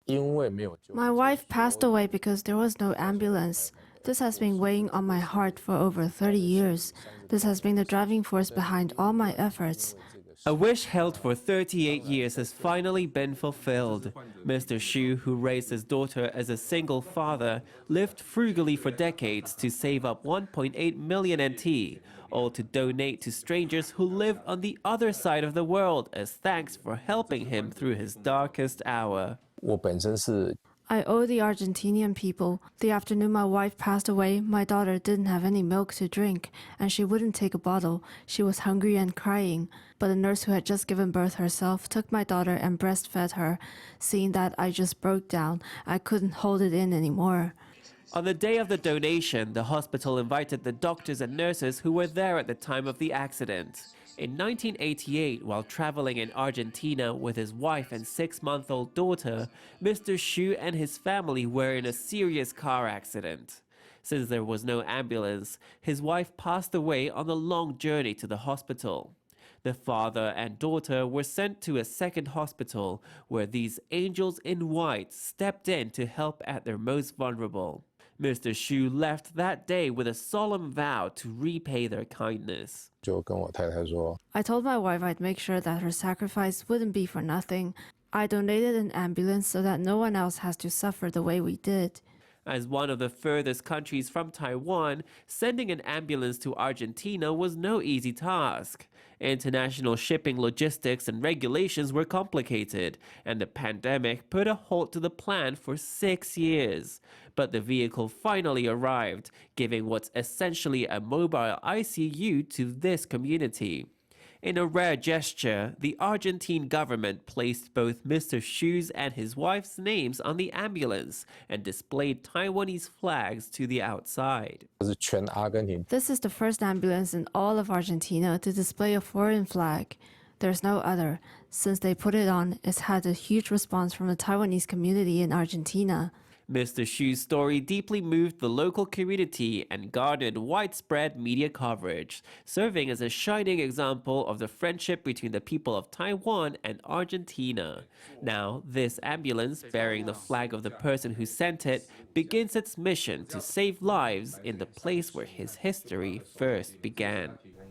My wife passed away because there was no ambulance. This has been weighing on my heart for over 30 years. This has been the driving force behind all my efforts. A wish held for 38 years has finally been fulfilled. Mr. Hsu, who raised his daughter as a single father, lived frugally for decades to save up 1.8 million NT, all to donate to strangers who live on the other side of the world as thanks for helping him through his darkest hour. I owe the Argentinian people. The afternoon my wife passed away, my daughter didn't have any milk to drink, and she wouldn't take a bottle. She was hungry and crying. But the nurse who had just given birth herself took my daughter and breastfed her. Seeing that, I just broke down. I couldn't hold it in anymore. On the day of the donation, the hospital invited the doctors and nurses who were there at the time of the accident. In 1988, while traveling in Argentina with his wife and 6-month-old daughter, Mr. Hsu and his family were in a serious car accident. Since there was no ambulance, his wife passed away on the long journey to the hospital. The father and daughter were sent to a second hospital where these angels in white stepped in to help at their most vulnerable. Mr. Hsu left that day with a solemn vow to repay their kindness. I told my wife I'd make sure that her sacrifice wouldn't be for nothing. I donated an ambulance so that no one else has to suffer the way we did. As one of the furthest countries from Taiwan, sending an ambulance to Argentina was no easy task. International shipping logistics and regulations were complicated, and the pandemic put a halt to the plan for 6 years. But the vehicle finally arrived, giving what's essentially a mobile ICU to this community. In a rare gesture, the Argentine government placed both Mr. Hsu's and his wife's names on the ambulance and displayed Taiwanese flags to the outside. This is the first ambulance in all of Argentina to display a foreign flag. There's no other. Since they put it on, it's had a huge response from the Taiwanese community in Argentina. Mr. Hsu's story deeply moved the local community and garnered widespread media coverage, serving as a shining example of the friendship between the people of Taiwan and Argentina. Now, this ambulance, bearing the flag of the person who sent it, begins its mission to save lives in the place where his history first began.